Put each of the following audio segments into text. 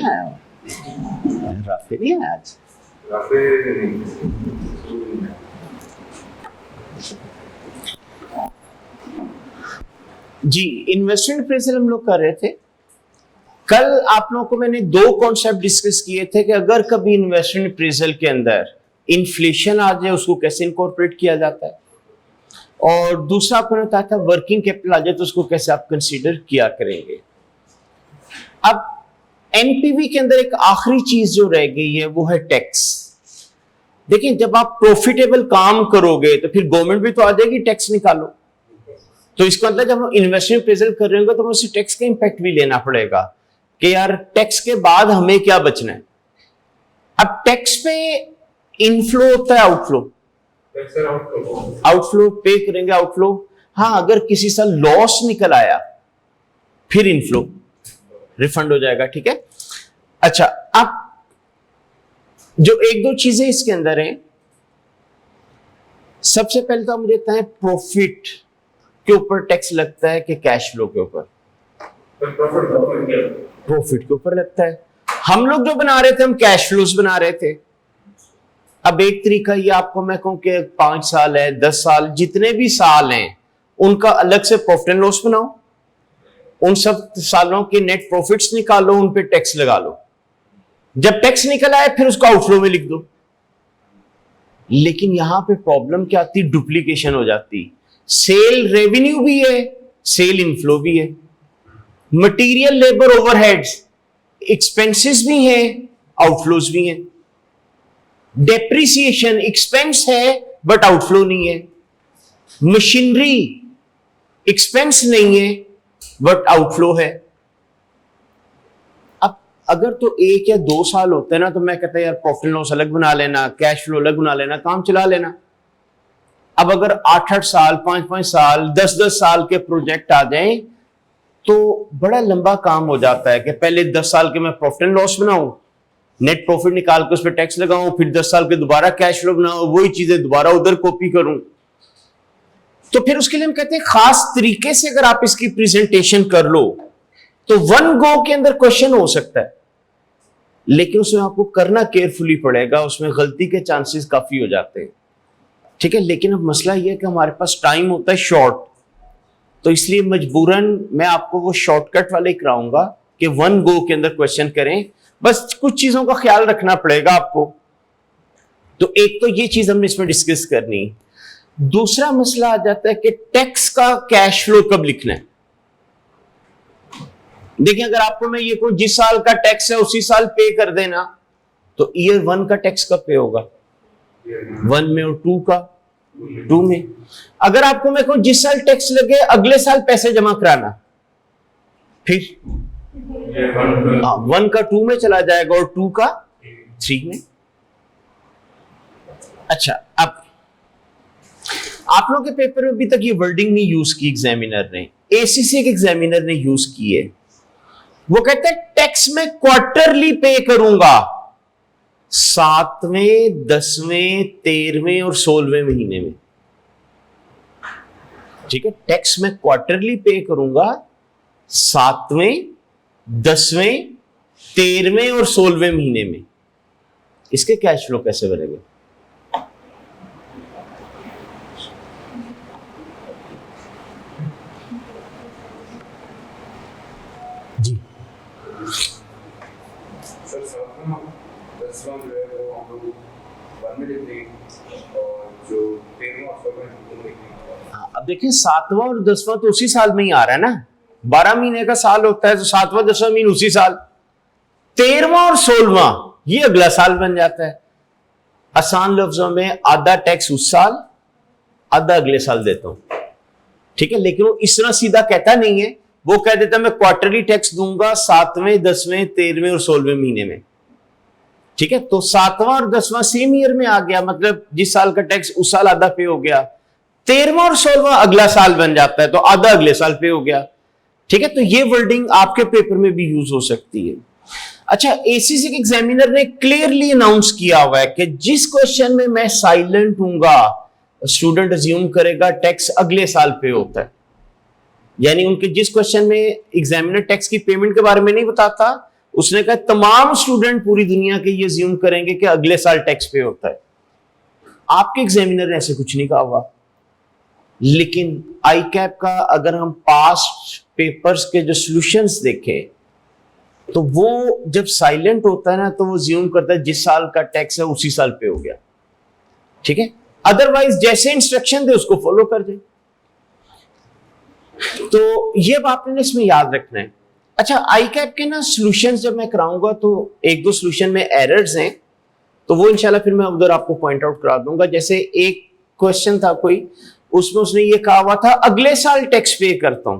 आया? राफे नहीं आया आज? जी, इन्वेस्टमेंट अप्रेजल हम लोग कर रहे थे। कल आप लोगों को मैंने दो कॉन्सेप्ट डिस्कस किए थे कि अगर कभी इन्वेस्टमेंट अप्रेजल के अंदर इन्फ्लेशन आ जाए उसको कैसे इनकॉर्पोरेट किया जाता है, और दूसरा आपने बताया था वर्किंग कैपिटल आ जाए तो उसको कैसे आप कंसीडर किया करेंगे। अब एनपीवी के अंदर एक आखिरी चीज जो रह गई है वो है टैक्स। देखिए, जब आप प्रॉफिटेबल काम करोगे तो फिर गवर्नमेंट भी तो आ जाएगी टैक्स निकालो। तो इसका मतलब जब हम इन्वेस्टमेंट अप्रेजल कर रहे होंगे तो उसे टैक्स का इंपैक्ट भी लेना पड़ेगा कि यार टैक्स के बाद हमें क्या बचना है। अब टैक्स पे इनफ्लो होता है, आउटफ्लो। आउटफ्लो पे करेंगे, आउटफ्लो। हाँ, अगर किसी साल लॉस निकल आया फिर इनफ्लो रिफंड हो जाएगा, ठीक है। अच्छा, अब जो एक दो चीजें इसके अंदर हैं, सबसे पहले तो मुझे बताएं प्रॉफिट के ऊपर टैक्स लगता है कि कैश फ्लो के ऊपर? प्रॉफिट के ऊपर लगता है। हम लोग जो बना रहे थे हम कैश फ्लोज बना रहे थे। अब एक तरीका ये आपको मैं कहूं कि 5 साल है, 10 साल, जितने भी साल हैं उनका अलग से प्रॉफिट एंड लॉस बनाओ, उन सब सालों के नेट प्रॉफिट्स निकालो, उन पे टैक्स लगा लो। जब टैक्स निकल आए फिर उसको आउटफ्लो में लिख दो। लेकिन यहां पे प्रॉब्लम क्या आती? डुप्लीकेशन हो जाती। सेल रेवेन्यू भी है, सेल इनफ्लो भी है, मटेरियल लेबर ओवरहेड्स एक्सपेंसेस भी हैं, आउटफ्लोज भी हैं। डेप्रिसिएशन एक्सपेंस है बट आउटफ्लो नहीं है। मशीनरी एक्सपेंस नहीं है बट आउटफ्लो है। अब अगर तो 1 या 2 साल होते हैं ना तो मैं कहता यार प्रॉफिट एंड लॉस अलग बना लेना, कैश फ्लो अलग बना लेना, काम चला लेना। अब अगर 8-8 साल, 5-5 साल, 10-10 साल के प्रोजेक्ट आ जाएं तो बड़ा लंबा काम हो जाता है कि पहले 10 साल के मैं प्रॉफिट एंड लॉस बनाऊं, नेट प्रॉफिट निकाल के उस पर टैक्स लगाऊं, फिर 10 साल के दोबारा कैश फ्लो बनाऊं, वही चीजें दोबारा उधर कॉपी करूं। तो फिर उसके लिए हम कहते हैं खास तरीके से अगर आप इसकी प्रेजेंटेशन कर लो तो वन गो के अंदर क्वेश्चन हो सकता है, लेकिन उसमें आपको करना केयरफुली पड़ेगा, उसमें गलती के चांसेस काफी हो जाते हैं, ठीक है। लेकिन अब मसला यह है कि हमारे पास टाइम होता है शॉर्ट, तो इसलिए मजबूरन मैं आपको वो शॉर्टकट वाले कराऊंगा कि वन गो के अंदर क्वेश्चन करें। बस कुछ चीजों का ख्याल रखना पड़ेगा आपको। तो एक तो ये चीज हमने इसमें डिस्कस करनी। दूसरा मसला आ जाता है कि टैक्स का कैश फ्लो कब लिखना है। देखिए, अगर आपको मैं ये कहूं जिस साल का टैक्स है उसी साल पे कर देना, तो ईयर 1 का टैक्स कब पे होगा? 1 में, और 2 का 2 में। अगर आपको मैं कहूं जिस साल टैक्स लगे अगले साल पैसे जमा कराना, फिर 1 का 2 में चला जाएगा और 2 का 3 में। अच्छा, अब आप लोगों के पेपर में अभी तक ये वर्डिंग नहीं यूज की एग्जामिनर ने, एसीसी के एग्जामिनर ने यूज की है। वो कहते हैं टैक्स में क्वार्टरली पे करूंगा 7वें, 10वें, 13वें और 16वें महीने में, ठीक है। टैक्स में क्वार्टरली पे करूंगा 7वें, 10वें, 13वें और 16वें महीने में। इसके कैश फ्लो कैसे बनेंगे? जी सर, 10वां जो है वो हम लोग 1 में लिख देंगे और जो 13वां और 16वां हम लोग लिख देंगे। हाँ, अब देखिए 7वां और 10वां तो उसी साल में ही आ रहा है ना, 12 महीने का साल होता है, तो 7वां 10वां महीने उसी साल। 13वां और 16वां ये अगला साल बन जाता है। आसान लफ्जों में आधा टैक्स उस साल, आधा अगले साल देता हूं, ठीक है। लेकिन वो इस तरह सीधा कहता नहीं है, वो कह देता मैं क्वार्टरली टैक्स दूंगा 7वें, 10वें, 13वें और 16वें महीने में, ठीक है। तो 7वां और 10वां सेम ईयर में आ गया, मतलब जिस साल का टैक्स उस साल आधा पे हो गया। 13वां और 16वां अगला साल बन जाता है, तो आधा अगले साल पे हो गया, ठीक है। तो ये वर्डिंग आपके पेपर में भी यूज हो सकती है। अच्छा, एसीसी के एग्जामिनर ने क्लियरली अनाउंस किया हुआ है कि जिस क्वेश्चन में मैं साइलेंट हूंगा स्टूडेंट अज्यूम करेगा टैक्स अगले साल पे होता है। यानी उनके जिस क्वेश्चन में एग्जामिनर टैक्स की पेमेंट के बारे में नहीं बताता, उसने कहा तमाम स्टूडेंट पूरी दुनिया के ये ज्यूम करेंगे कि अगले साल टैक्स पे होता है। आपके एग्जामिनर ने ऐसे कुछ नहीं कहा हुआ। लेकिन आई कैप का अगर हम पास्ट पेपर्स के जो सॉल्यूशंस देखें तो वो जब साइलेंट होता है ना तो वो ज्यूम करता है जिस साल का टैक्स है उसी साल पे हो गया, ठीक है। अदरवाइज जैसे इंस्ट्रक्शन दे उसको फॉलो कर दे। तो ये आपने इसमें याद रखना है। अच्छा, आई कैप के ना सॉल्यूशंस जब मैं कराऊंगा तो एक दो सॉल्यूशन में एरर्स हैं, तो वो इंशाल्लाह फिर मैं उधर आपको पॉइंट आउट करा दूंगा। जैसे एक क्वेश्चन था कोई, उसमें उसने ये कहा हुआ था अगले साल टैक्स पे करता हूं,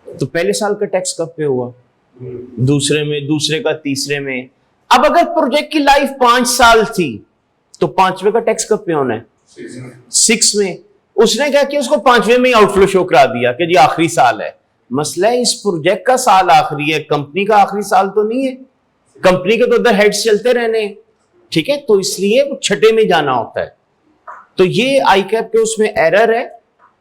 तो पहले साल का टैक्स कब पे हुआ? दूसरे में, दूसरे का तीसरे में। अब अगर प्रोजेक्ट की लाइफ 5 साल थी तो 5वें का टैक्स कब पे होना है? 6 में। उसने क्या किया, उसको 5वें में ही आउटफ्लो शो करा दिया कि जी आखिरी साल है। मसला है इस प्रोजेक्ट का साल आखिरी है, कंपनी का आखिरी साल तो नहीं है। कंपनी के तो उधर हेड्स चलते रहने, ठीक है, तो इसलिए वो छठे में जाना होता है। तो ये आई कैप के उसमें एरर है।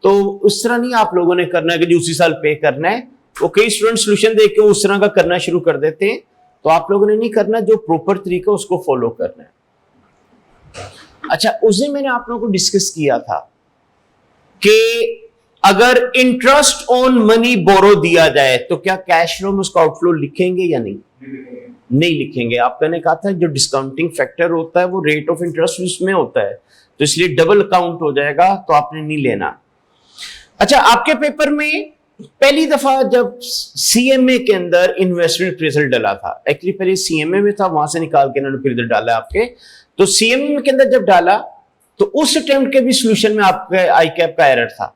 तो उस तरह नहीं आप लोगों ने करना है कि जी उसी साल पे करना है। वो कई स्टूडेंट सोल्यूशन देख के उस तरह का करना शुरू कर देते हैं, तो आप लोगों ने नहीं करना, जो प्रॉपर तरीका उसको फॉलो करना है। अच्छा, उस दिन मैंने आप लोगों को डिस्कस किया था कि अगर इंटरेस्ट ऑन मनी बोरो दिया जाए तो क्या कैश फ्लो में उसका आउटफ्लो लिखेंगे या नहीं? नहीं लिखेंगे। आपने ने कहा था जो डिस्काउंटिंग फैक्टर होता है वो रेट ऑफ इंटरेस्ट उसमें होता है, तो इसलिए डबल काउंट हो जाएगा, तो आपने नहीं लेना। अच्छा, आपके पेपर में पहली दफा जब सीएमए के अंदर इन्वेस्टमेंट अप्रेजल डाला था, एक्चुअली पहले सीएमए में था, वहां से निकाल के इन्होंने फिर इधर डाला आपके, तो सीएमए के अंदर जब डाला तो उस अटेम्प्ट के भी सॉल्यूशन में आपके आई कैप का एरर था।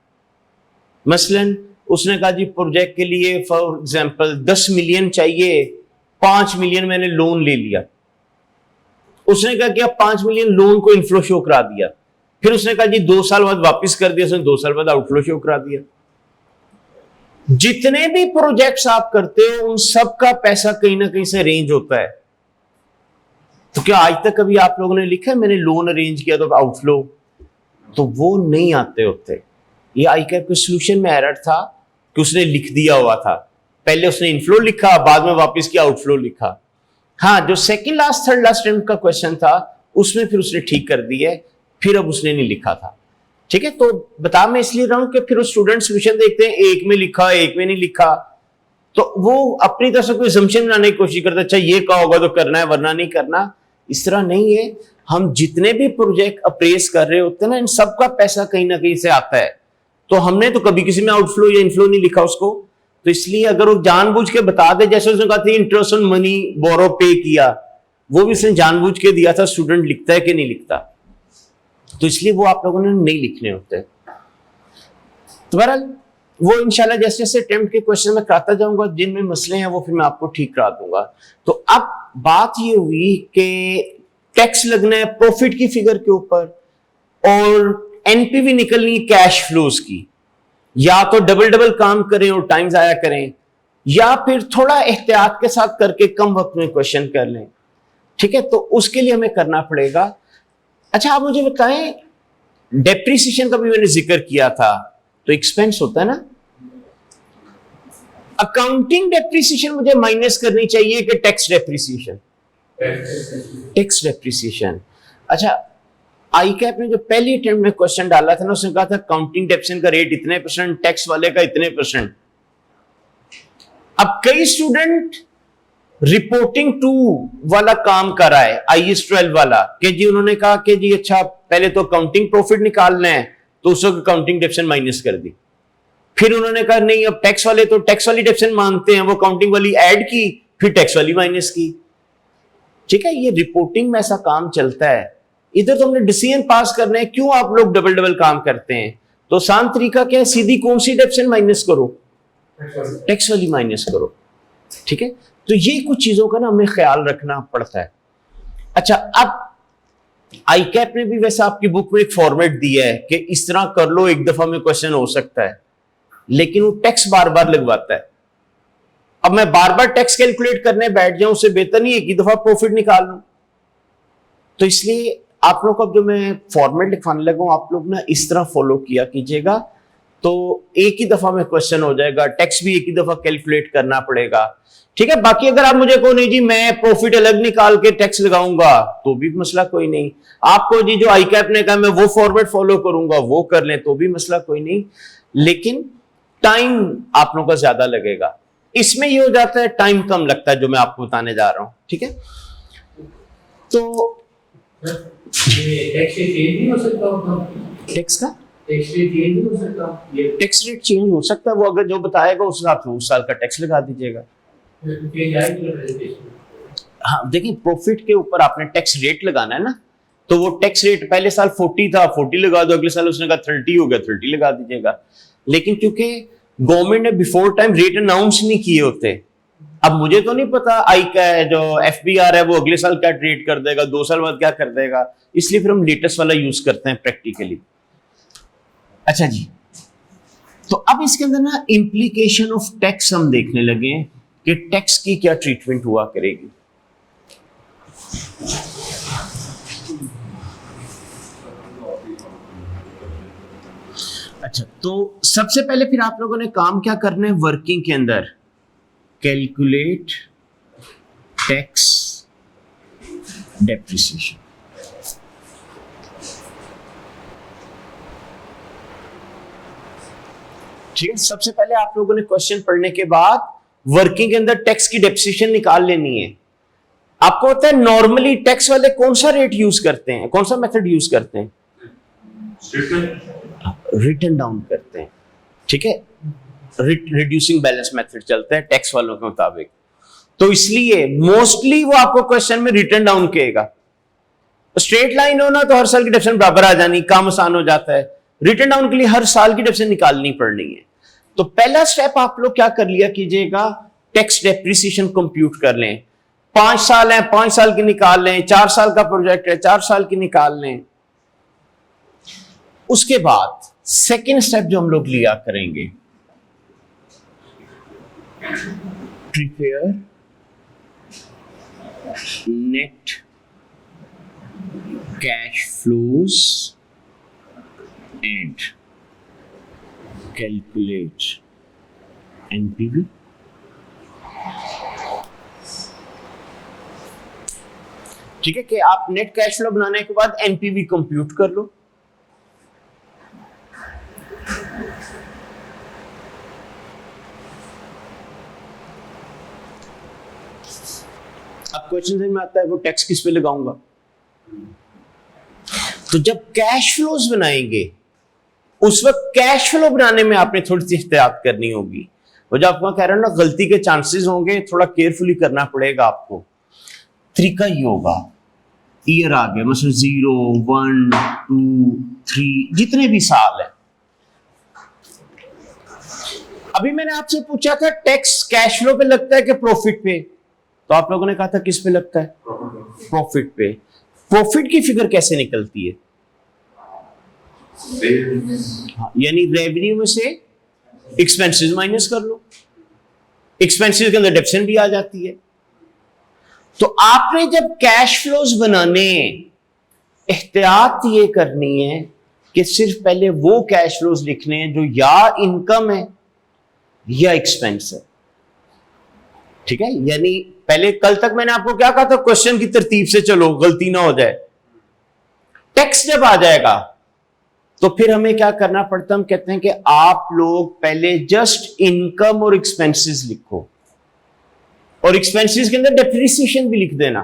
मसलन उसने कहा जी प्रोजेक्ट के लिए फॉर एग्जांपल 10 मिलियन चाहिए, 5 मिलियन मैंने लोन ले लिया। उसने कहा कि 5 मिलियन लोन को इनफ्लो शो करा दिया, फिर उसने कहा जी 2 साल बाद वापस कर दिया, उसने 2 साल बाद आउटफ्लो शो करा दिया। जितने भी प्रोजेक्ट्स आप करते हो उन सब का पैसा कहीं ना कहीं से अरेंज होता है। तो क्या आज तक कभी आप लोगों ने लिखा है मैंने लोन अरेंज किया तो आउटफ्लो? तो वो नहीं आते होते। ये आई कैप के सॉल्यूशन में एरर था कि उसने लिख दिया हुआ था, पहले उसने इनफ्लो लिखा, बाद में वापस किया आउटफ्लो लिखा। हाँ, जो second last third last time का क्वेश्चन था उसमें फिर उसने ठीक कर दिया, फिर अब उसने नहीं लिखा था, ठीक है। तो बता मैं इसलिए रहा हूं कि फिर स्टूडेंट सॉल्यूशन देखते हैं एक में लिखा एक में नहीं लिखा, तो वो अपनी तरफ से कोई असम्पशन बनाने की कोशिश करता है, अच्छा ये कहा होगा तो करना है वरना नहीं करना। इस तरह नहीं है। हम जितने भी प्रोजेक्ट अप्रेस कर रहे होते हैं ना, इन सबका पैसा कहीं ना कहीं से आता है। तो हमने तो कभी किसी में आउटफ्लो या इनफ्लो नहीं लिखा उसको, तो इसलिए अगर वो जानबूझ के बता दे, जैसे उसने कहा था इंटरेस्ट ऑन मनी बोरो पे किया, वो भी उसने जानबूझ के दिया था, स्टूडेंट लिखता है कि नहीं लिखता, तो इसलिए वो आप लोगों ने नहीं लिखने होते। तो बहरहाल वो इंशाल्लाह जैसे जैसे अटेम्प्ट के क्वेश्चन में कराता जाऊंगा, जिनमें मसले हैं वो फिर मैं आपको ठीक करा दूंगा। तो अब बात ये हुई कि टैक्स लगना है प्रॉफिट की फिगर के ऊपर और एनपीवी निकलनी है कैश फ्लोज की। या तो डबल डबल काम करें और टाइम जाया करें, या फिर थोड़ा एहतियात के साथ करके कम वक्त में क्वेश्चन कर लें, ठीक है। तो उसके लिए हमें करना पड़ेगा। अच्छा, आप मुझे बताएं, डेप्रिसिएशन का भी मैंने जिक्र किया था, तो एक्सपेंस होता है ना, अकाउंटिंग डेप्रिसिएशन मुझे माइनस करनी चाहिए कि टैक्स डेप्रिसिएशन? Tax depreciation. अच्छा, आई कैप ने जो पहली अटेम्प्ट में क्वेश्चन डाला था ना, उसने कहा था काउंटिंग डेप्रिसिएशन का रेट इतने %, टैक्स वाले का इतने %। अब कई स्टूडेंट रिपोर्टिंग 2 वाला काम कर रहा है, IAS 12 वाला, कि जी उन्होंने कहा कि जी अच्छा पहले तो अकाउंटिंग प्रॉफिट निकालना है तो उसको अकाउंटिंग डेप्रिसिएशन माइनस कर दी, फिर उन्होंने कहा नहीं अब टैक्स वाले तो टैक्स वाली डेप्रिसिएशन मानते हैं, वो अकाउंटिंग वाली ऐड की, फिर टैक्स वाली माइनस की, ठीक है। ये रिपोर्टिंग में ऐसा काम चलता है। इधर तो हमने डिसीजन पास करना है, क्यों आप लोग डबल डबल काम करते हैं? तो आसान तरीका क्या है, सीधी कौन सी डेप्रिसिएशन माइनस करो? टैक्स वाली माइनस करो, ठीक है। तो ये कुछ चीजों का ना हमें ख्याल रखना पड़ता है। अच्छा, अब आई कैप ने भी वैसे आपकी बुक में एक फॉर्मेट दिया है कि इस तरह कर लो, एक दफा में क्वेश्चन हो सकता है, लेकिन वो टैक्स बार बार लगवाता है। अब मैं बार बार टैक्स कैलकुलेट करने बैठ जाऊं, उससे बेहतर नहीं है कि दफा प्रॉफिट निकाल लूं। तो इसलिए आप लोग को अब जो मैं फॉर्मेट लिखवाने लगा हूं, आप लोग ना इस तरह फॉलो किया कीजिएगा तो एक ही दफा में क्वेश्चन हो जाएगा, टैक्स भी एक ही दफा कैलकुलेट करना पड़ेगा। ठीक है, बाकी अगर आप मुझे कहो नहीं जी मैं प्रॉफिट अलग निकाल के टैक्स लगाऊंगा तो भी मसला कोई नहीं, आपको जी जो आई कैप ने कहा मैं वो फॉर्मेट फॉलो करूंगा वो कर लें तो भी मसला कोई नहीं, लेकिन टाइम आप लोगों का ज्यादा लगेगा। इसमें ये हो जाता है टाइम कम लगता है जो मैं आपको बताने जा रहा हूं। ठीक है, तो टैक्स रेट चेंज नहीं हो सकता होगा, टैक्स का टैक्स रेट चेंज नहीं हो सकता, ये टैक्स रेट चेंज हो सकता है, वो अगर जो बताएगा उस हिसाब से उस साल का टैक्स लगा दीजिएगा। चेंज आएगी प्रेजेंटेशन। हाँ देखिए, प्रॉफिट के ऊपर आपने टैक्स रेट लगाना है ना, तो वो टैक्स रेट पहले साल 40 था 40 लगा दो, अगले साल उसने कहा 30 हो गया 30 लगा दीजिएगा। लेकिन क्योंकि गवर्नमेंट ने बिफोर टाइम रेट अनाउंस नहीं किए होते, अब मुझे तो नहीं पता आई का है जो एफबीआर है वो अगले साल क्या रेट कर देगा, 2 साल बाद क्या कर देगा, इसलिए फिर हम लेटेस्ट वाला यूज करते हैं प्रैक्टिकली। अच्छा जी, तो अब इसके अंदर ना इंप्लीकेशन ऑफ टैक्स हम देखने लगे हैं कि टैक्स की क्या ट्रीटमेंट हुआ करेगी। अच्छा, तो सबसे पहले फिर आप लोगों ने काम क्या करना है वर्किंग के अंदर, कैलकुलेट टैक्स डेप्रिसिएशन। ठीक है, सबसे पहले आप लोगों ने क्वेश्चन पढ़ने के बाद वर्किंग के अंदर टैक्स की डेप्रिसिएशन निकाल लेनी है। आपको पता है नॉर्मली टैक्स वाले कौन सा रेट यूज करते हैं, कौन सा मेथड यूज करते हैं, रिटर्न डाउन करते हैं। ठीक है, रिड्यूसिंग बैलेंस मेथड चलता है टैक्स वालों के मुताबिक, तो इसलिए मोस्टली वो आपको क्वेश्चन में रिटर्न डाउन कहेगा। स्ट्रेट लाइन हो ना तो हर साल की डेप्रिसिएशन बराबर आ जानी, काम आसान हो जाता है। रिटर्न डाउन के लिए हर साल की डेप्रिसिएशन निकालनी पड़नी है। तो पहला स्टेप आप लोग क्या कर लिया कीजिएगा, टैक्स डेप्रिसिएशन कंप्यूट कर लें। 5 साल है 5 साल की निकाल लें, 4 साल का प्रोजेक्ट है 4 साल की निकाल लें। उसके बाद सेकेंड स्टेप जो हम लोग लिया करेंगे, prepare net cash flows and calculate NPV. ठीक है, कि आप नेट कैश फ्लो बनाने के बाद एनपीवी कंप्यूट कर लो। अब क्वेश्चन समझ में आता है वो टैक्स किस पे लगाऊंगा। तो जब कैश फ्लोज बनाएंगे उस वक्त कैश फ्लो बनाने में आपने थोड़ी सी एहतियात करनी होगी। वो जो आपको कह रहा हूं ना गलती के चांसेस होंगे, थोड़ा केयरफुली करना पड़ेगा आपको। तरीका ये होगा, ईयर आ गया मतलब 0 1 2 3 जितने भी साल है। अभी मैंने आपसे पूछा था टैक्स कैश फ्लो पे लगता है कि प्रॉफिट पे, तो आप लोगों ने कहा था किस पे लगता है, प्रॉफिट पे। प्रॉफिट की फिगर कैसे निकलती है, हाँ, यानी रेवेन्यू में से एक्सपेंसेस माइनस कर लो, एक्सपेंसेस के अंदर डेप्रिसिएशन भी आ जाती है। तो आपने जब कैश फ्लोज बनाने एहतियात ये करनी है कि सिर्फ पहले वो कैश फ्लोज लिखने हैं जो या इनकम है या एक्सपेंस है। ठीक है, यानी पहले कल तक मैंने आपको क्या कहा था, क्वेश्चन की तरतीब से चलो गलती ना हो जाए। टैक्स जब आ जाएगा तो फिर हमें क्या करना पड़ता है, हम कहते हैं कि आप लोग पहले जस्ट इनकम और एक्सपेंसेस लिखो और एक्सपेंसेस के अंदर डेप्रिसिएशन भी लिख देना।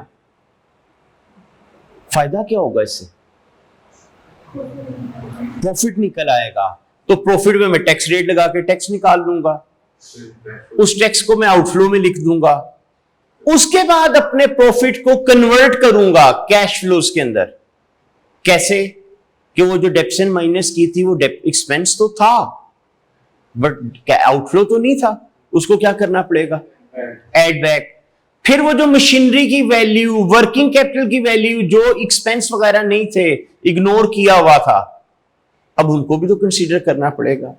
फायदा क्या होगा इससे, प्रॉफिट निकल आएगा, तो प्रॉफिट में मैं टैक्स रेट लगा के टैक्स निकाल लूंगा, उस टैक्स को मैं आउटफ्लो में लिख दूंगा। उसके बाद अपने प्रॉफिट को कन्वर्ट करूंगा कैश फ्लोज के अंदर। कैसे कि वो जो डेप्रिसिएशन माइनस की थी वो एक्सपेंस तो था बट आउटफ्लो तो नहीं था, उसको क्या करना पड़ेगा, एड बैक। फिर वो जो मशीनरी की वैल्यू, वर्किंग कैपिटल की वैल्यू, जो एक्सपेंस वगैरह नहीं थे, इग्नोर किया हुआ था, अब उनको भी तो कंसीडर करना पड़ेगा।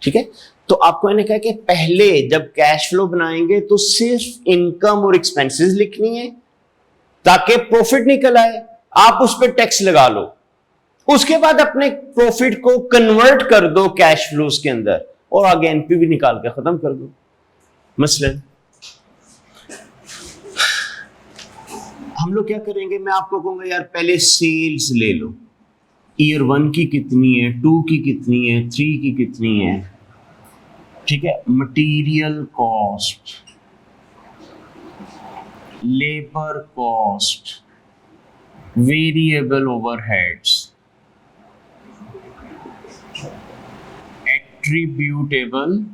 ठीक है, तो आपको मैंने कहा कि पहले जब कैश फ्लो बनाएंगे तो सिर्फ इनकम और एक्सपेंसेस लिखनी है ताकि प्रॉफिट निकल आए, आप उस पर टैक्स लगा लो। उसके बाद अपने प्रॉफिट को कन्वर्ट कर दो कैश फ्लोज के अंदर और आगे एनपीवी निकाल के खत्म कर दो। मसलन हम लोग क्या करेंगे, मैं आपको कहूंगा यार पहले सेल्स ले लो, ईयर 1 की कितनी है, 2 की कितनी है, 3 की कितनी है, ठीक है। Material cost, labour cost, variable overheads, attributable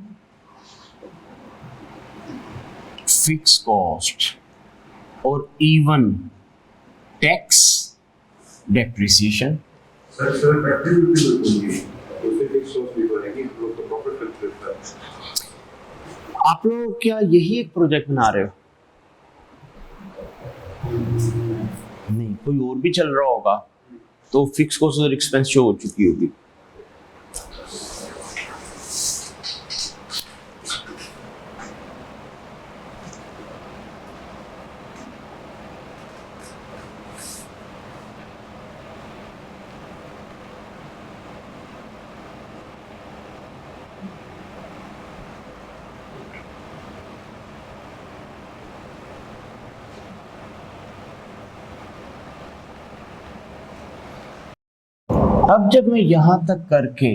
fix cost और even tax depreciation. Sir factory भी होती है, उससे फिक्स कॉस्ट भी बनेगी, लोग तो प्रॉफिट फिक्स करता है। आप लोग क्या यही एक प्रोजेक्ट बना रहे हो? नहीं, कोई और भी चल रहा होगा तो फिक्स कॉस्ट और एक्सपेंस शो हो चुकी होगी। अब जब मैं यहां तक करके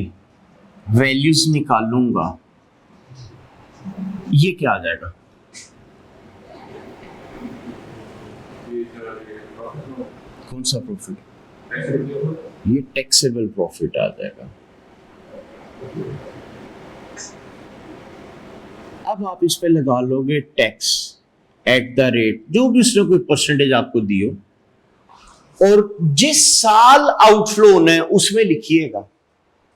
वैल्यूज निकालूंगा, ये क्या आ जाएगा? कौन सा प्रॉफिट? ये टैक्सेबल प्रॉफिट आ जाएगा। अब आप इस पे लगा लोगे टैक्स एट द रेट, जो भी उसने कोई परसेंटेज आपको दियो, और जिस साल आउटफ्लो होना है उसमें लिखिएगा।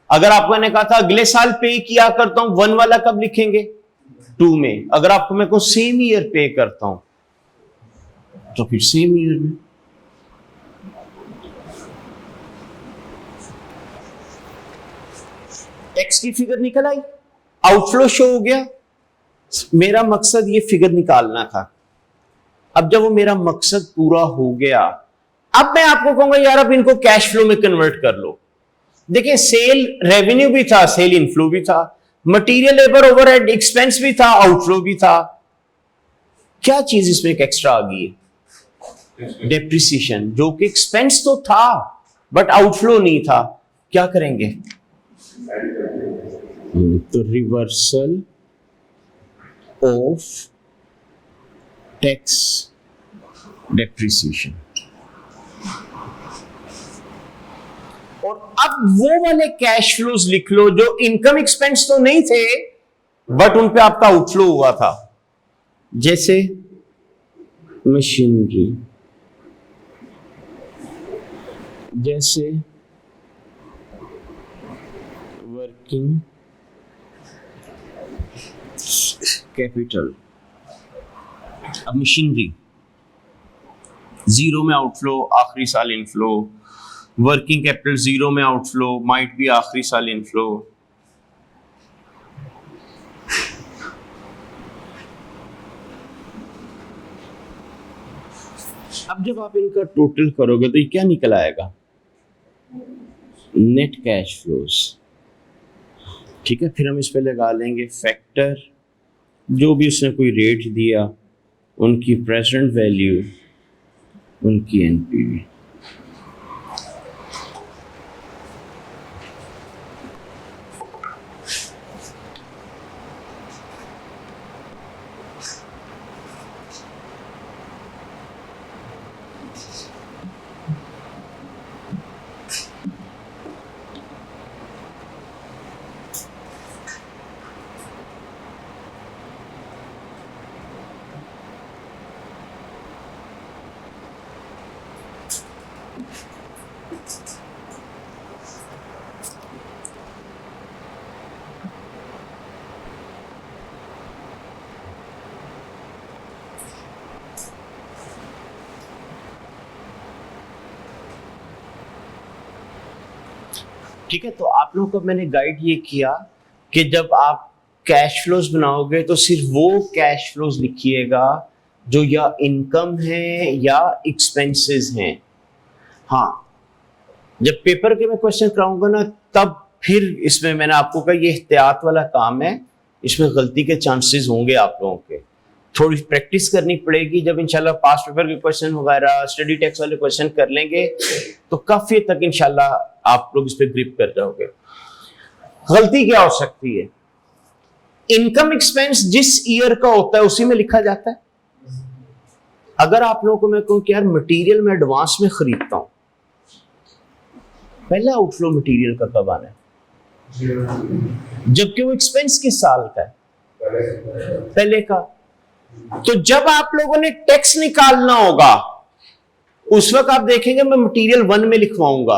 अगर आपको मैंने कहा था अगले साल पे किया करता हूं, 1 वाला कब लिखेंगे? 2 में। अगर आपको मैं को सेम ईयर पे करता हूं तो फिर सेम ईयर में। टैक्स की फिगर निकल आई, आउटफ्लो शो हो गया। मेरा मकसद ये फिगर निकालना था। अब जब वो मेरा मकसद पूरा हो गया, अब मैं आपको कहूंगा यार अब इनको कैश फ्लो में कन्वर्ट कर लो। देखिए, सेल रेवेन्यू भी था, सेल इनफ्लो भी था, मटेरियल लेबर ओवरहेड एक्सपेंस भी था, आउटफ्लो भी था। क्या चीज इसमें एक एक्स्ट्रा आ गई है? डेप्रिसिएशन, जो कि एक्सपेंस तो था बट आउटफ्लो नहीं था। क्या करेंगे? तो रिवर्सल ऑफ टैक्स डेप्रिसिएशन। और अब वो वाले कैश फ्लोज लिख लो जो इनकम एक्सपेंस तो नहीं थे बट उन पे आपका आउटफ्लो हुआ था, जैसे मशीनरी, जैसे वर्किंग कैपिटल। अब मशीनरी 0 में आउटफ्लो, आखिरी साल इनफ्लो। वर्किंग कैपिटल 0 में आउटफ्लो, माइट भी आखिरी साल इनफ्लो। अब जब आप इनका टोटल करोगे तो ये क्या निकल आएगा? Net cash flows. ठीक है, फिर हम इस पे लगा लेंगे फैक्टर, जो भी उसने कोई रेट दिया, उनकी प्रेजेंट वैल्यू, उनकी एनपीवी। ठीक है, तो आप लोगों को मैंने गाइड ये किया कि जब आप कैश फ्लोज बनाओगे तो सिर्फ वो कैश फ्लोज लिखिएगा जो या इनकम है या एक्सपेंसेस हैं। हाँ, जब पेपर के मैं क्वेश्चन कराऊंगा ना, तब फिर इसमें मैंने आपको कहा ये एहतियात वाला काम है, इसमें गलती के चांसेस होंगे आप लोगों के। थोड़ी प्रैक्टिस करनी पड़ेगी। जब इंशाल्लाह पास्ट पेपर के क्वेश्चन वगैरह स्टडी टेक्स्ट वाले क्वेश्चन कर लेंगे तो काफी हद तक इंशाल्लाह आप लोग इस पे ग्रिप कर जाओगे। गलती क्या हो सकती है? इनकम एक्सपेंस जिस ईयर का होता है उसी में लिखा जाता है। अगर आप लोगों को मैं कहूं कि यार मटेरियल में एडवांस में खरीदता हूं, पहला आउटफ्लो मटेरियल का कब आना है? जबकि वो एक्सपेंस किस साल का है? पहले का। तो जब आप लोगों ने टैक्स निकालना होगा उस वक्त आप देखेंगे मैं मटेरियल 1 में लिखवाऊंगा,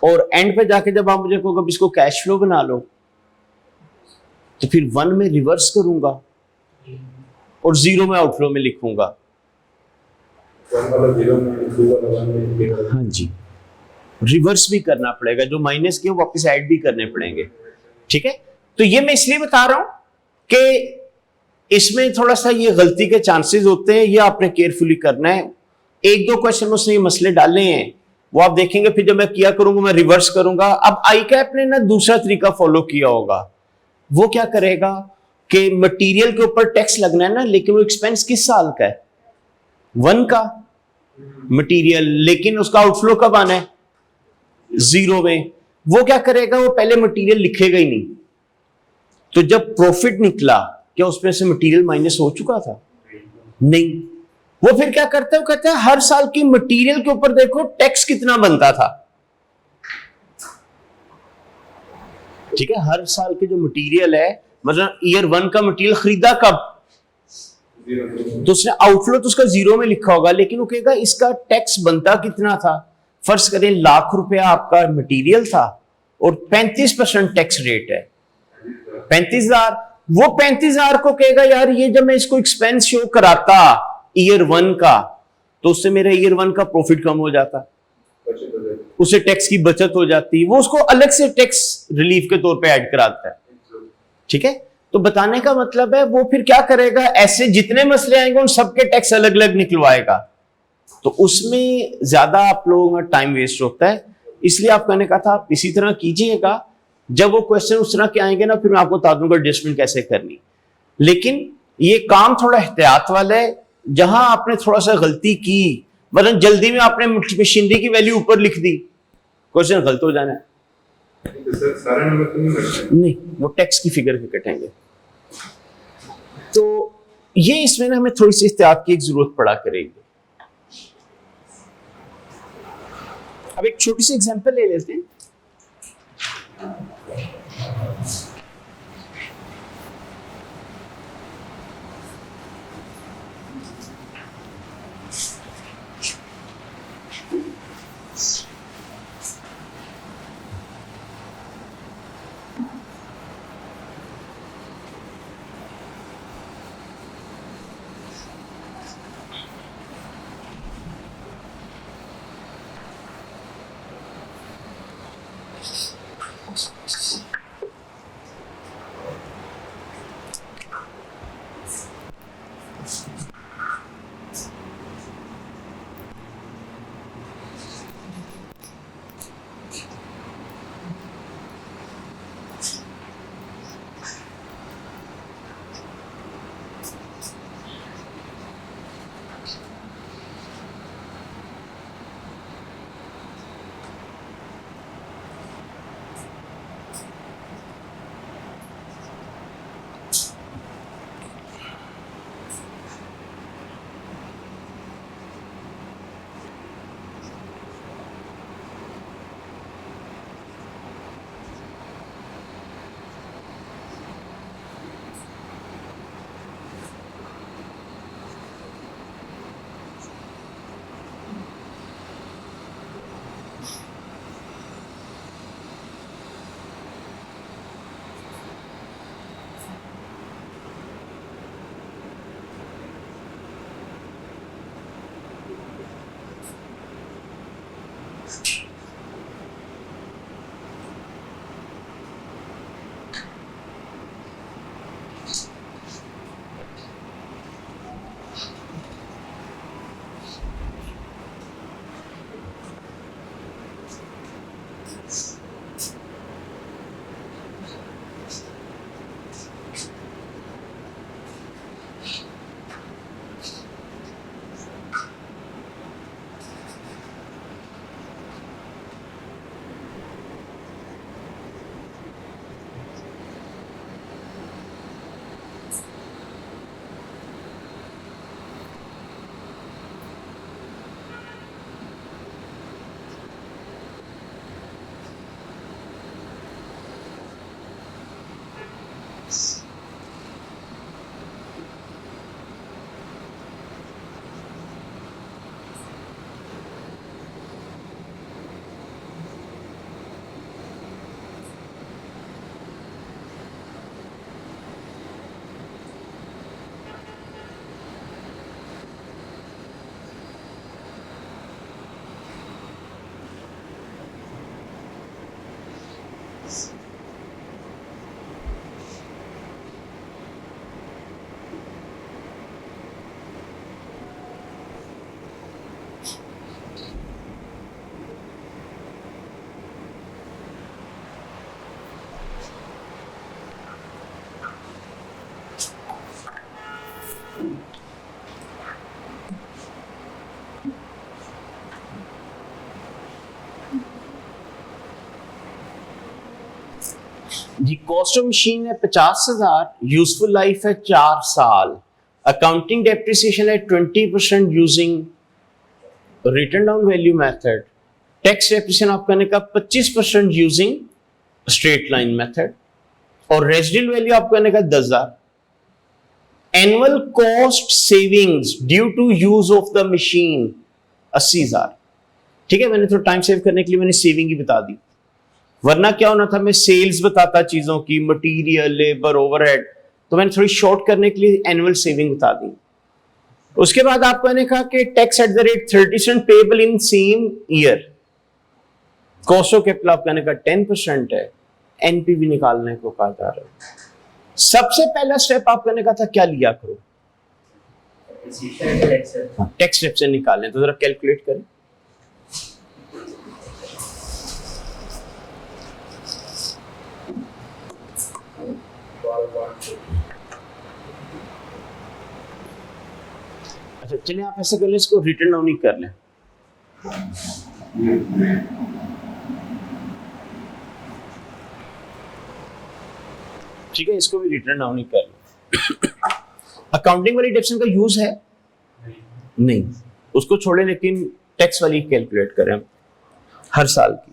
और एंड पे जाके जब आप मुझे कहोगे इसको कैश फ्लो बना लो, तो फिर 1 में रिवर्स करूंगा और 0 में आउटफ्लो में लिखूंगा। हाँ जी, रिवर्स भी करना पड़ेगा, जो माइनस के वापस ऐड भी करने पड़ेंगे। ठीक है, तो ये मैं इसलिए बता रहा हूं कि इसमें थोड़ा सा ये गलती के चांसेस होते हैं, ये आपने केयरफुली करना है। एक दो क्वेश्चन में उसने ये मसले डाले हैं, वो आप देखेंगे। फिर जब मैं किया करूंगा मैं रिवर्स करूंगा। अब आई कैप ने ना दूसरा तरीका फॉलो किया होगा। वो क्या करेगा कि मटेरियल के ऊपर टैक्स लगना है ना, लेकिन वो एक्सपेंस किस साल का है? 1 का मटेरियल, लेकिन उसका आउटफ्लो कब आना है? 0 में। वो क्या करेगा, वो पहले मटेरियल लिखेगा ही नहीं। तो जब प्रॉफिट निकला, क्या उसमें से मटेरियल माइनस हो चुका था? नहीं। वो फिर क्या करता है, वो कहता है हर साल की मटेरियल के ऊपर देखो टैक्स कितना बनता था। ठीक है, हर साल के जो मटेरियल है, मतलब ईयर 1 का मटेरियल खरीदा कब, तो उसने आउटफ्लो तो उसका 0 में लिखा होगा, लेकिन वो कहेगा इसका टैक्स बनता कितना था। फर्ज करें ₹1,00,000 आपका मटेरियल था और 35% टैक्स रेट है 35,000। वो 35,000 को कहेगा यार ये जब मैं इसको एक्सपेंस शो कराता ईयर 1 का, तो उससे मेरा ईयर 1 का प्रॉफिट कम हो जाता, उसे टैक्स की बचत हो जाती, वो उसको अलग से टैक्स रिलीफ के तौर पे ऐड कराता है। ठीक है, तो बताने का मतलब है वो फिर क्या करेगा, ऐसे जितने मसले आएंगे उन सबके टैक्स अलग अलग निकलवाएगा, तो उसमें ज्यादा आप लोगों का टाइम वेस्ट होता है। इसलिए आप कहने का था आप इसी तरह कीजिएगा। जब वो क्वेश्चन उस तरह के आएंगे ना, फिर मैं आपको बता दूंगा एडजस्टमेंट कैसे करनी। लेकिन ये काम थोड़ा एहतियात वाला है। जहां आपने थोड़ा सा गलती की, मतलब जल्दी में आपने मशीनरी की वैल्यू ऊपर लिख दी, क्वेश्चन गलत हो जाना है। सारे नंबर तो नहीं कटते? नहीं, वो टैक्स की फिगर के कटेंगे। तो ये इसमें ना हमें थोड़ी सी एहतियात की एक जरूरत पड़ा करेगी। अब एक छोटी सी एग्जांपल ले लेते हैं। जी कॉस्ट ऑफ मशीन है 50,000, यूजफुल लाइफ है 4 साल, अकाउंटिंग डेप्रिसिएशन है 20% using written down value method, tax depreciation आप करने का 25% यूजिंग स्ट्रेट लाइन मेथड, और रेजिडुअल वैल्यू आप करने का 10,000। Annual cost savings due to use of the machine 80,000। ठीक है, मैंने थोड़ा टाइम सेव करने के लिए मैंने सेविंग ही बता दी, वरना क्या होना था मैं सेल्स बताता चीजों की, मटेरियल, लेबर, ओवरहेड, तो मैंने थोड़ी शॉर्ट करने के लिए एनुअल सेविंग बता दी। उसके बाद आपको ने कहा कि tax at the rate 30% payable in same year, cost of capital आपका ने कहा 10% है, एनपीवी निकालने को कहा जा रहा है। सबसे पहला स्टेप आपका ने कहा था क्या लिया करो, टैक्स रेट से निकालने, तो जरा कैलकुलेट करें। अच्छा चलिए आप ऐसा कर लें, इसको रिटर्न डाउन ही कर लें। ठीक है, इसको भी रिटर्न डाउन ही कर लें। अकाउंटिंग वाली डेप्शन का यूज है नहीं, उसको छोड़े, लेकिन टैक्स वाली कैलकुलेट करें हम हर साल की।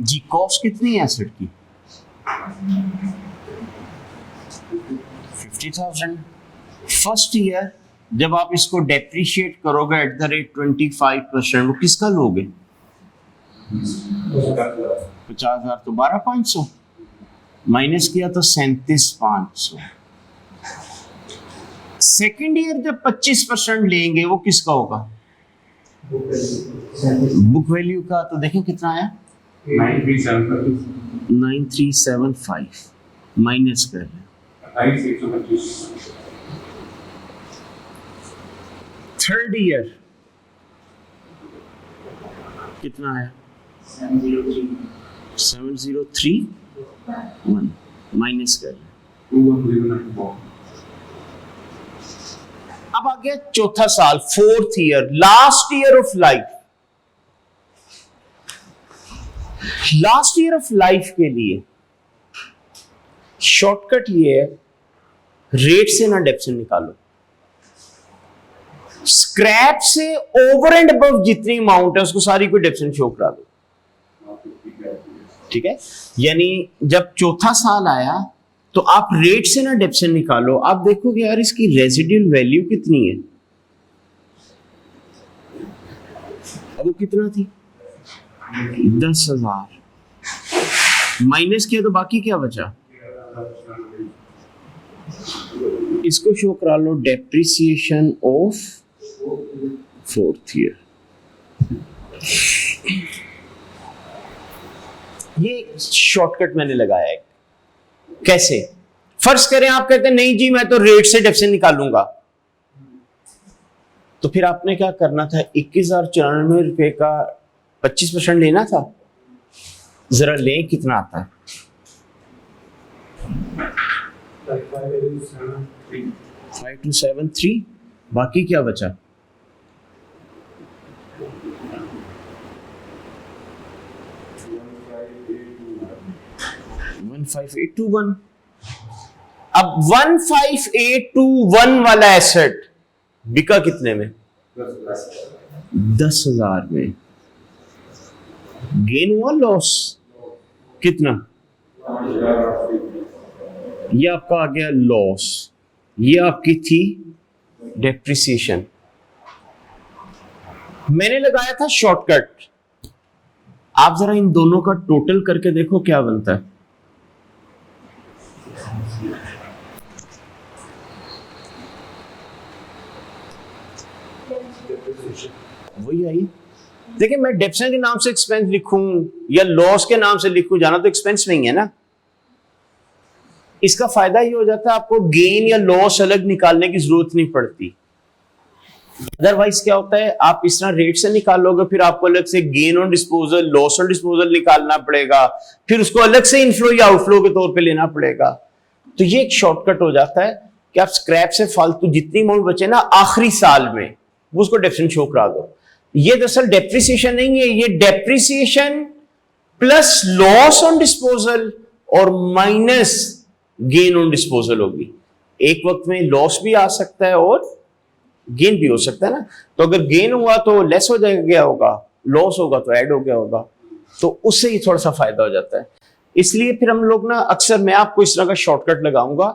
जी कॉस्ट कितनी है एसेट की? 50,000। फर्स्ट ईयर जब आप इसको डेप्रिशिएट करोगे एट द रेट 25%, वो किसका लोगे? 50,000 तो 12,500 माइनस किया तो 37,500। सेकेंड ईयर जब 25% लेंगे वो किसका होगा? बुक वैल्यू का। तो देखें कितना आया, 9375 माइनस कर लें 28,125। थर्ड ईयर कितना आया? 7031 माइनस कर लें। 21,094। अब आ गया चौथा साल, fourth year, last year of life. Last year of life के लिए शॉर्टकट ये है, रेट से ना डेप्शन निकालो, स्क्रैप से ओवर एंड अबव जितनी अमाउंट है उसको सारी को डेप्शन शो करा दो। ठीक है, यानी जब चौथा साल आया तो आप रेट से ना डेप्शन निकालो, आप देखोगे यार इसकी रेजिडुअल वैल्यू कितनी है। अब वो कितना थी? 10,000 माइनस किया तो बाकी क्या बचा? इसको शो करा लो डेप्रिसिएशन ऑफ फोर्थ ईयर। ये शॉर्टकट मैंने लगाया है। कैसे? फर्ज करें आप कहते हैं नहीं जी मैं तो रेट से डेप्शन निकालूंगा, तो फिर आपने क्या करना था? 21,094 रुपए का 25% लेना था। जरा लें कितना आता है? 5273। बाकी क्या बचा? 15821। अब 15821 वाला एसेट बिका कितने में? 10,000 में। गेन हुआ लॉस कितना? ये आपका आ गया लॉस, ये आपकी थी डेप्रिसिएशन। मैंने लगाया था शॉर्टकट, आप जरा इन दोनों का टोटल करके देखो क्या बनता है। वही आई। देखिए, मैं डेप्रिसिएशन के नाम से एक्सपेंस लिखूं या लॉस के नाम से लिखूं, जाना तो एक्सपेंस नहीं है ना। इसका फायदा ये हो जाता है आपको गेन या लॉस अलग निकालने की जरूरत नहीं पड़ती। अदरवाइज क्या होता है, आप इस तरह रेट से निकालोगे, फिर आपको अलग से gain on disposal, loss on disposal निकालना पड़ेगा, फिर उसको अलग से इनफ्लो या आउटफ्लो के तौर पे लेना पड़ेगा। तो ये एक शॉर्टकट हो जाता है कि आप स्क्रैप से फालतू जितनी अमाउंट बचे ना आखिरी साल में, वो उसको डेप्रिसिएशन शो करा दो। ये दरअसल डेप्रिसिएशन नहीं है, ये depreciation plus loss on disposal और माइनस गेन ऑन डिस्पोजल होगी। एक वक्त में लॉस भी आ सकता है और गेन भी हो सकता है ना। तो अगर गेन हुआ तो लेस हो गया होगा, लॉस होगा तो ऐड हो गया होगा, तो उससे ही थोड़ा सा फायदा हो जाता है। इसलिए फिर हम लोग ना अक्सर, मैं आपको इस तरह का शॉर्टकट लगाऊंगा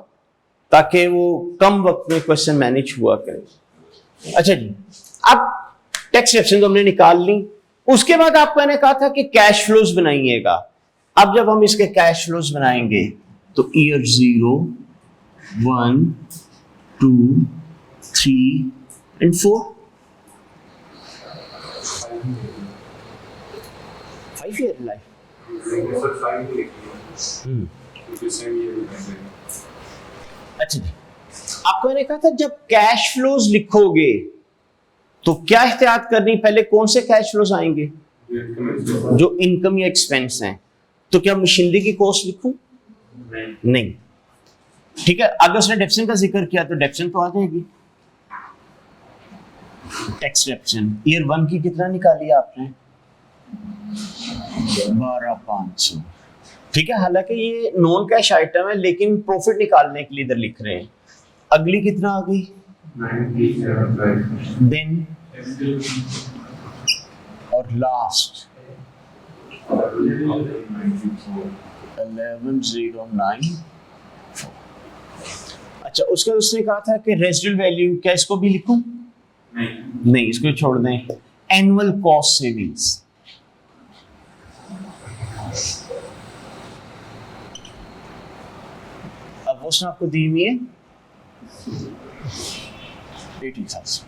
ताकि वो कम वक्त में क्वेश्चन मैनेज हुआ करे। अच्छा जी, अब टैक्स डेप्रिसिएशन तो हमने निकाल ली। उसके बाद आपको मैंने कहा था कि कैश फ्लोज बनाइएगा। अब जब हम इसके कैश फ्लोज बनाएंगे तो ईयर 0, 1, 2, 3 and 4, 5 year life। अच्छा जी, आपको मैंने कहा था जब कैश फ्लोज लिखोगे तो क्या एहतियात करनी, पहले कौन से कैश फ्लोज आएंगे? जो इनकम या एक्सपेंस हैं। तो क्या मशीनरी की कॉस्ट लिखूं? नहीं। ठीक है, अगर उसने डेप्रिसिएशन का जिक्र किया तो डेप्रिसिएशन तो आ जाएगी। टैक्स डेप्रिसिएशन ईयर 1 की कितना निकाली आपने? 12,500। ठीक है, हालांकि ये नॉन कैश आइटम है लेकिन प्रॉफिट निकालने के लिए इधर लिख रहे हैं। अगली कितना आ गई? देन और लास्ट 11,094। अच्छा, उसका उसने कहा था कि रेजिडुअल वैल्यू, क्या इसको भी लिखूं? नहीं, इसको छोड़ दें। एनुअल कॉस्ट सेविंग्स, अब वो उसने आपको दी हुई है 80,000।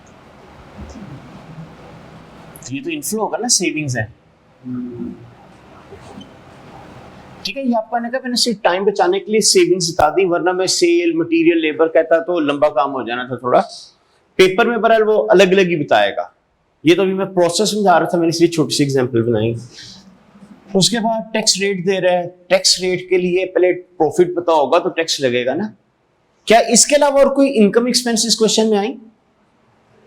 ये तो इनफ्लो होगा ना, सेविंग्स है। ठीक है, ये आपका ने कहा मैंने सिर्फ टाइम बचाने के लिए सेविंग्स बता दी, वरना मैं सेल, मटेरियल, लेबर कहता तो लंबा काम हो जाना था थोड़ा। पेपर में बहरहाल वो अलग अलग ही बताएगा। ये तो अभी मैं प्रोसेस समझा रहा था, मैंने इसलिए छोटी सी एग्जांपल बनाई। उसके बाद टैक्स रेट दे रहा है। टैक्स रेट के लिए पहले प्रॉफिट पता होगा तो टैक्स लगेगा ना। क्या इसके अलावा और कोई इनकम एक्सपेंसेस क्वेश्चन में आई?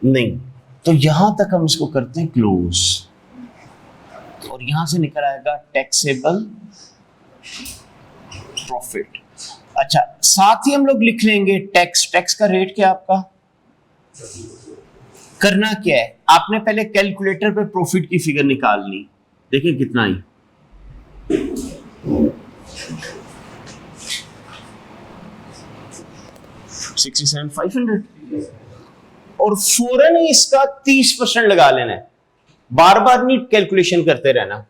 नहीं। तो यहां तक हम इसको करते हैं क्लोज, और यहां से निकल आएगा टैक्सेबल प्रॉफिट। अच्छा, साथ ही हम लोग लिख लेंगे टैक्स। टैक्स का रेट क्या आपका? करना क्या है, आपने पहले कैलकुलेटर पे प्रॉफिट की फिगर निकालनी। देखिए कितना आई, 67,500, और फौरन ही इसका 30% लगा लेना है। बार बार नहीं कैलकुलेशन करते रहना।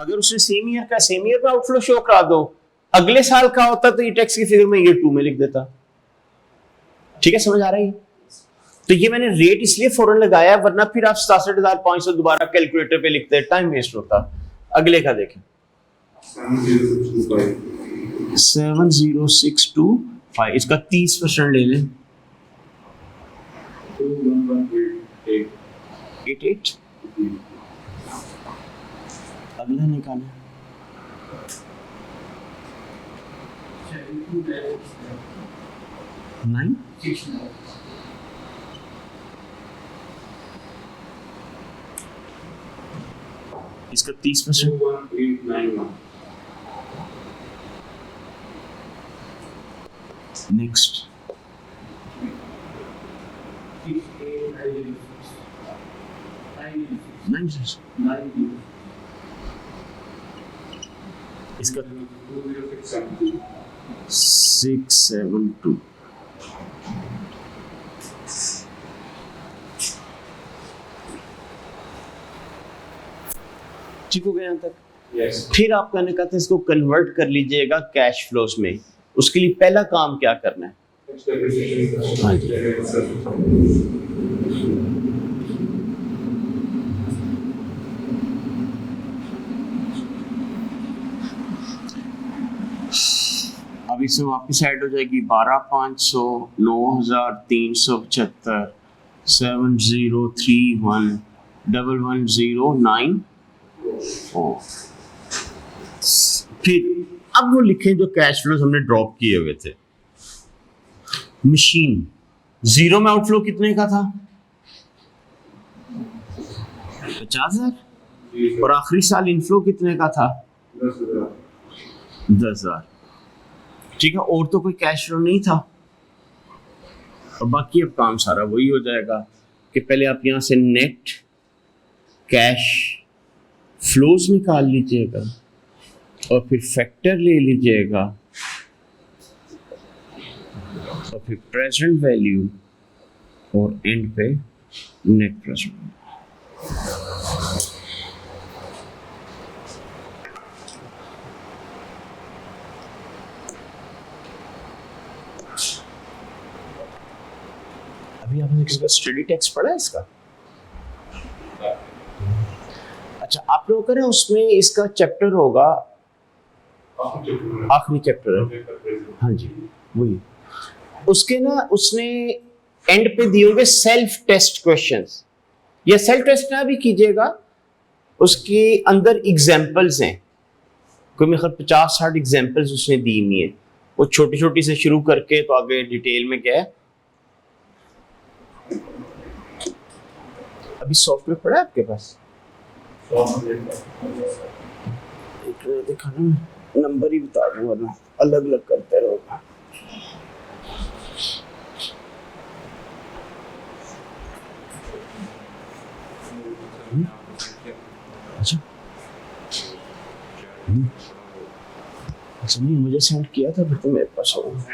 अगर उसने सेम ईयर का आउटफ्लो शो करा दो, अगले साल का होता तो ये टैक्स की फिगर में ईयर 2 में लिख देता। ठीक है, समझ आ रही है? तो ये मैंने रेट इसलिए फौरन लगाया, वरना फिर आप 67,500 दोबारा कैलकुलेटर पे लिखते, टाइम वेस्ट होता। अगले का देखें, 70625, इसका 30% ले लें, 88। अगला निकालें, 9। इसका 30%। 21891. नेक्स्ट 9 इसका 20672. 672। ठीक हो गया यहाँ तक। Yes. फिर आप कहने का था इसको कन्वर्ट कर लीजिएगा कैश फ्लोज में। उसके लिए पहला काम क्या करना है? Fixed depreciation. हाँ जी। अब इसमें वापस ऐड हो जाएगी 12,500, 9,375, 7,031, 11,109। फिर अब वो लिखें जो कैश फ्लोज हमने ड्रॉप किए हुए थे। मशीन जीरो में आउटफ्लो कितने का था? 50,000। और आखिरी साल इनफ्लो कितने का था? 10,000। ठीक है, और तो कोई कैश फ्लो नहीं था। और बाकी अब काम सारा वही हो जाएगा कि पहले आप यहां से नेट कैश फ्लोज निकाल लीजिएगा और फिर फैक्टर ले लीजिएगा और फिर प्रेजेंट वैल्यू और एंड पे नेट प्रेजेंट। अभी आपने किसी का स्टडी टेक्स्ट पढ़ा है इसका? अच्छा, आप लोगों का ना उसमें इसका चैप्टर होगा, आखिरी चैप्टर है। हाँ जी, वही। उसके ना उसने एंड पे दिए होंगे सेल्फ टेस्ट क्वेश्चंस। या सेल्फ टेस्ट ना भी कीजिएगा, उसके अंदर एग्जांपल्स हैं। कोई मेरे ख्याल 50-60 एग्जांपल्स उसने दी हुई है। वो छोटी छोटी से शुरू करके तो आगे डिटेल में क्या है। अभी सॉफ्टवेयर पड़ा है आपके पास? देखा ना, नंबर ही बता दूं वरना अलग अलग करते रहोगे। अच्छा अच्छा, नहीं मुझे सेंड किया था, फिर तो मेरे पास होगा।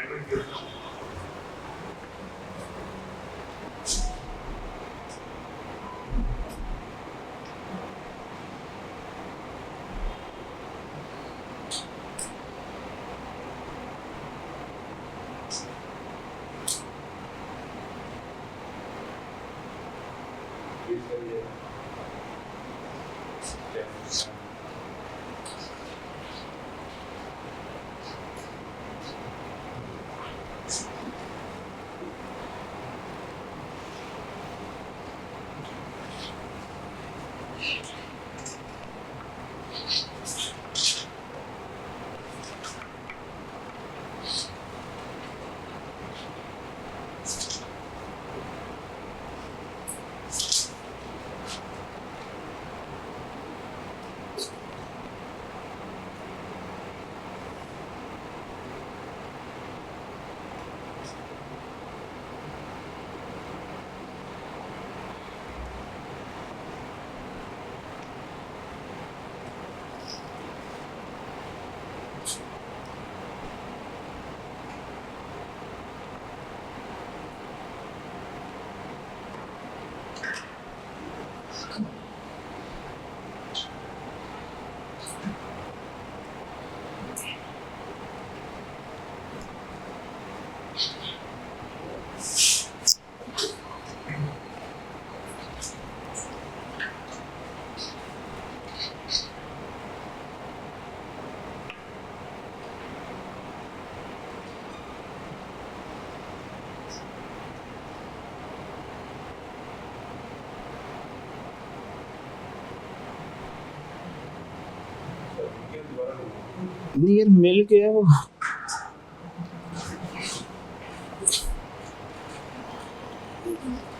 नियर मिल गया वो।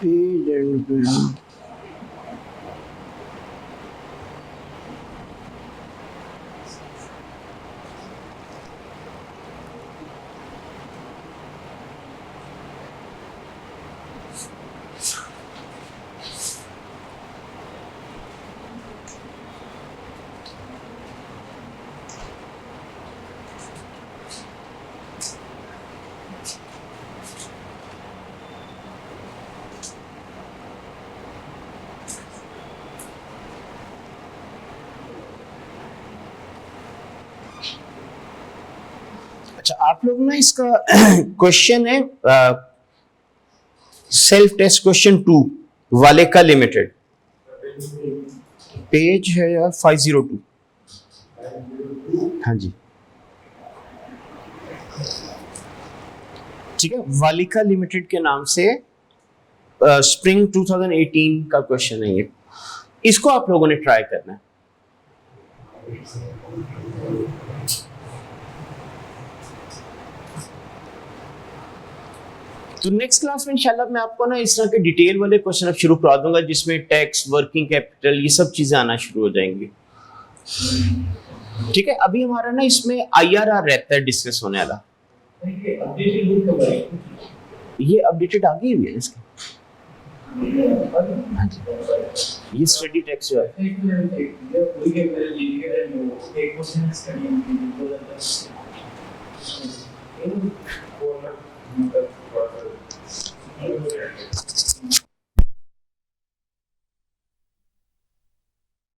पेज एंड पे अच्छा, आप लोग ना इसका क्वेश्चन है सेल्फ टेस्ट क्वेश्चन 2 वालेका लिमिटेड, पेज है यार 502। हाँ जी, ठीक है, वालिका लिमिटेड के नाम से स्प्रिंग 2018 का क्वेश्चन है ये। इसको आप लोगों ने ट्राई करना है। तो नेक्स्ट क्लास में इंशाल्लाह मैं आपको ना इस तरह के डिटेल वाले क्वेश्चन अब शुरू करा दूंगा, जिसमें टैक्स, वर्किंग कैपिटल, ये सब चीजें आना शुरू हो जाएंगी। ठीक है, अभी हमारा ना इसमें IRR रहता है डिस्कस होने वाला। ये अपडेटेड आ गई हुई है इसकी। हाँ जी, ये स्टडी टैक्स जो है